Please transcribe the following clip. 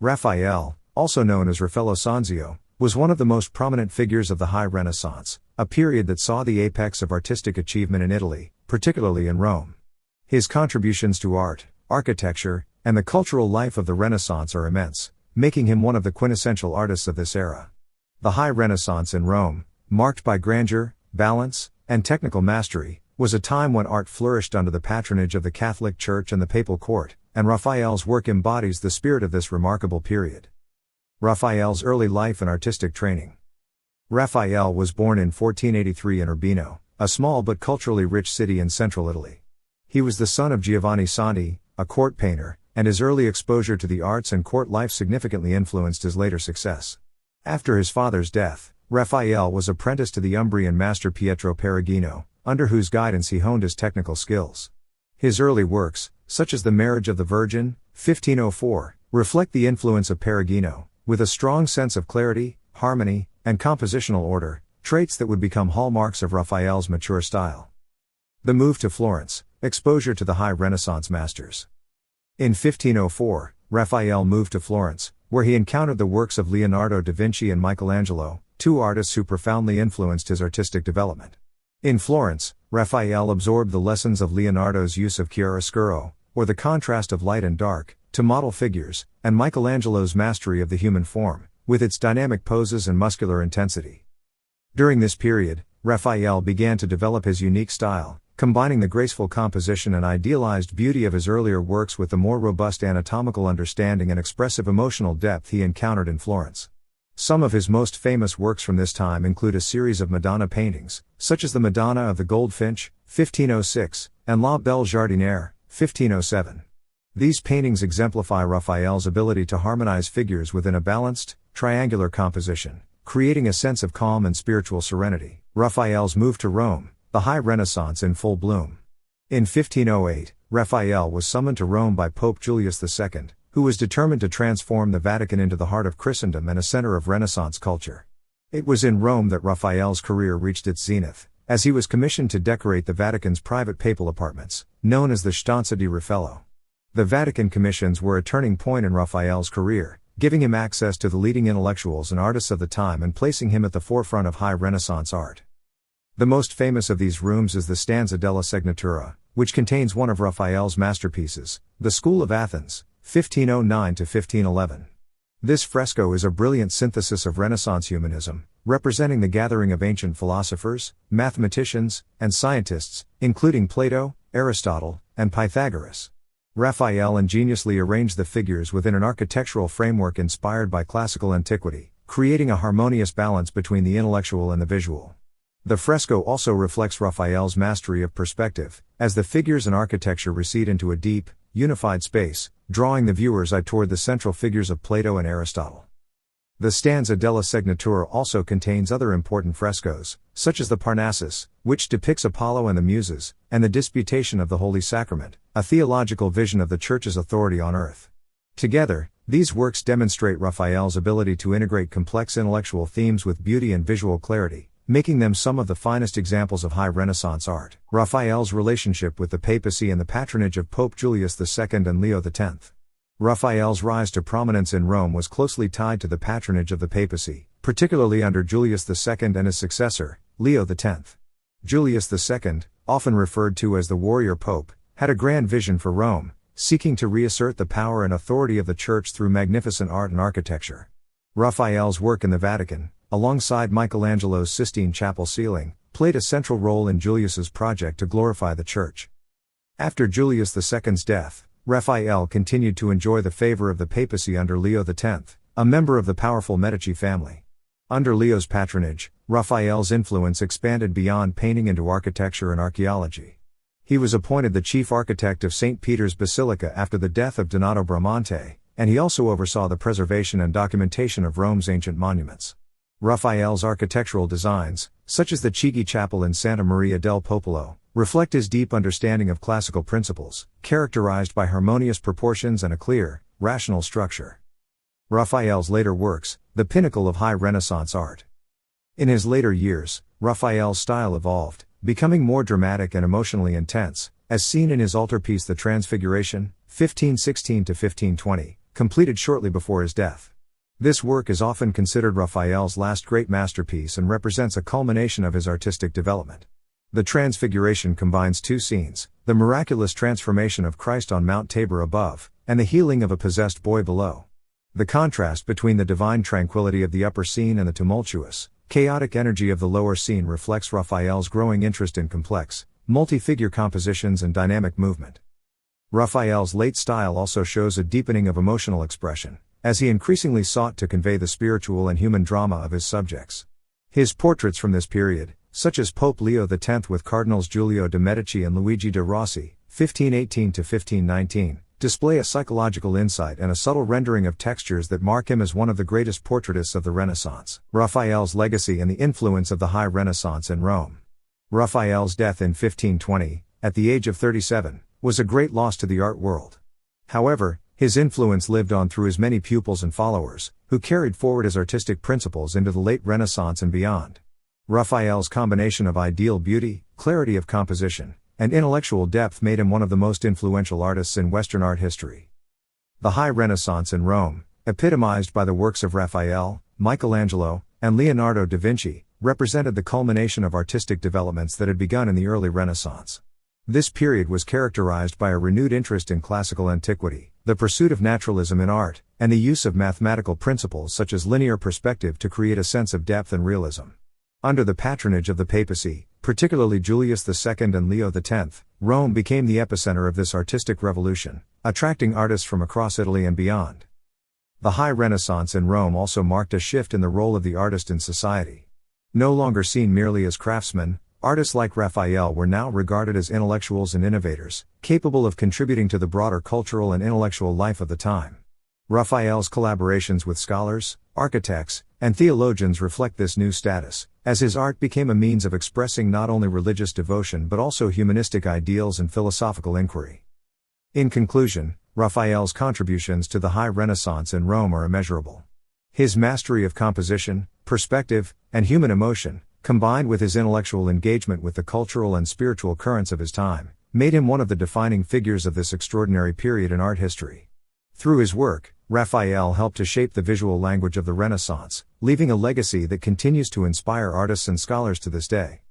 Raphael, also known as Raffaello Sanzio, was one of the most prominent figures of the High Renaissance, a period that saw the apex of artistic achievement in Italy, particularly in Rome. His contributions to art, architecture, and the cultural life of the Renaissance are immense, making him one of the quintessential artists of this era. The High Renaissance in Rome, marked by grandeur, balance, and technical mastery, was a time when art flourished under the patronage of the Catholic Church and the Papal Court, and Raphael's work embodies the spirit of this remarkable period. Raphael's early life and artistic training. Raphael was born in 1483 in Urbino, a small but culturally rich city in central Italy. He was the son of Giovanni Santi, a court painter, and his early exposure to the arts and court life significantly influenced his later success. After his father's death, Raphael was apprenticed to the Umbrian master Pietro Perugino, under whose guidance he honed his technical skills. His early works, such as The Marriage of the Virgin, 1504, reflect the influence of Perugino, with a strong sense of clarity, harmony, and compositional order, traits that would become hallmarks of Raphael's mature style. The move to Florence, exposure to the High Renaissance masters. In 1504, Raphael moved to Florence, where he encountered the works of Leonardo da Vinci and Michelangelo, two artists who profoundly influenced his artistic development. In Florence, Raphael absorbed the lessons of Leonardo's use of chiaroscuro, or the contrast of light and dark, to model figures, and Michelangelo's mastery of the human form, with its dynamic poses and muscular intensity. During this period, Raphael began to develop his unique style, combining the graceful composition and idealized beauty of his earlier works with the more robust anatomical understanding and expressive emotional depth he encountered in Florence. Some of his most famous works from this time include a series of Madonna paintings, such as the Madonna of the Goldfinch, 1506, and La Belle Jardinière, 1507. These paintings exemplify Raphael's ability to harmonize figures within a balanced, triangular composition, creating a sense of calm and spiritual serenity. Raphael's move to Rome, the High Renaissance in full bloom. In 1508, Raphael was summoned to Rome by Pope Julius II, who was determined to transform the Vatican into the heart of Christendom and a center of Renaissance culture. It was in Rome that Raphael's career reached its zenith, as he was commissioned to decorate the Vatican's private papal apartments, known as the Stanza di Raffaello. The Vatican commissions were a turning point in Raphael's career, giving him access to the leading intellectuals and artists of the time and placing him at the forefront of High Renaissance art. The most famous of these rooms is the Stanza della Signatura, which contains one of Raphael's masterpieces, The School of Athens, 1509-1511. This fresco is a brilliant synthesis of Renaissance humanism, representing the gathering of ancient philosophers, mathematicians, and scientists, including Plato, Aristotle, and Pythagoras. Raphael ingeniously arranged the figures within an architectural framework inspired by classical antiquity, creating a harmonious balance between the intellectual and the visual. The fresco also reflects Raphael's mastery of perspective, as the figures and architecture recede into a deep, unified space, drawing the viewer's eye toward the central figures of Plato and Aristotle. The Stanza della Signatura also contains other important frescoes, such as the Parnassus, which depicts Apollo and the Muses, and the Disputation of the Holy Sacrament, a theological vision of the Church's authority on earth. Together, these works demonstrate Raphael's ability to integrate complex intellectual themes with beauty and visual clarity, making them some of the finest examples of High Renaissance art. Raphael's relationship with the papacy and the patronage of Pope Julius II and Leo X. Raphael's rise to prominence in Rome was closely tied to the patronage of the papacy, particularly under Julius II and his successor, Leo X. Julius II, often referred to as the warrior pope, had a grand vision for Rome, seeking to reassert the power and authority of the Church through magnificent art and architecture. Raphael's work in the Vatican, alongside Michelangelo's Sistine Chapel ceiling, played a central role in Julius's project to glorify the Church. After Julius II's death, Raphael continued to enjoy the favor of the papacy under Leo X, a member of the powerful Medici family. Under Leo's patronage, Raphael's influence expanded beyond painting into architecture and archaeology. He was appointed the chief architect of St. Peter's Basilica after the death of Donato Bramante, and he also oversaw the preservation and documentation of Rome's ancient monuments. Raphael's architectural designs, such as the Chigi Chapel in Santa Maria del Popolo, reflect his deep understanding of classical principles, characterized by harmonious proportions and a clear, rational structure. Raphael's later works, the pinnacle of High Renaissance art. In his later years, Raphael's style evolved, becoming more dramatic and emotionally intense, as seen in his altarpiece The Transfiguration, 1516-1520, completed shortly before his death. This work is often considered Raphael's last great masterpiece and represents a culmination of his artistic development. The Transfiguration combines two scenes, the miraculous transformation of Christ on Mount Tabor above, and the healing of a possessed boy below. The contrast between the divine tranquility of the upper scene and the tumultuous, chaotic energy of the lower scene reflects Raphael's growing interest in complex, multi-figure compositions and dynamic movement. Raphael's late style also shows a deepening of emotional expression, as he increasingly sought to convey the spiritual and human drama of his subjects. His portraits from this period, such as Pope Leo X with Cardinals Giulio de' Medici and Luigi de' Rossi, 1518–1519, display a psychological insight and a subtle rendering of textures that mark him as one of the greatest portraitists of the Renaissance. Raphael's legacy and the influence of the High Renaissance in Rome. Raphael's death in 1520, at the age of 37, was a great loss to the art world. However, his influence lived on through his many pupils and followers, who carried forward his artistic principles into the late Renaissance and beyond. Raphael's combination of ideal beauty, clarity of composition, and intellectual depth made him one of the most influential artists in Western art history. The High Renaissance in Rome, epitomized by the works of Raphael, Michelangelo, and Leonardo da Vinci, represented the culmination of artistic developments that had begun in the early Renaissance. This period was characterized by a renewed interest in classical antiquity, the pursuit of naturalism in art, and the use of mathematical principles such as linear perspective to create a sense of depth and realism. Under the patronage of the papacy, particularly Julius II and Leo X, Rome became the epicenter of this artistic revolution, attracting artists from across Italy and beyond. The High Renaissance in Rome also marked a shift in the role of the artist in society. No longer seen merely as craftsmen, artists like Raphael were now regarded as intellectuals and innovators, capable of contributing to the broader cultural and intellectual life of the time. Raphael's collaborations with scholars, architects, and theologians reflect this new status, as his art became a means of expressing not only religious devotion but also humanistic ideals and philosophical inquiry. In conclusion, Raphael's contributions to the High Renaissance in Rome are immeasurable. His mastery of composition, perspective, and human emotion, combined with his intellectual engagement with the cultural and spiritual currents of his time, made him one of the defining figures of this extraordinary period in art history. Through his work, Raphael helped to shape the visual language of the Renaissance, leaving a legacy that continues to inspire artists and scholars to this day.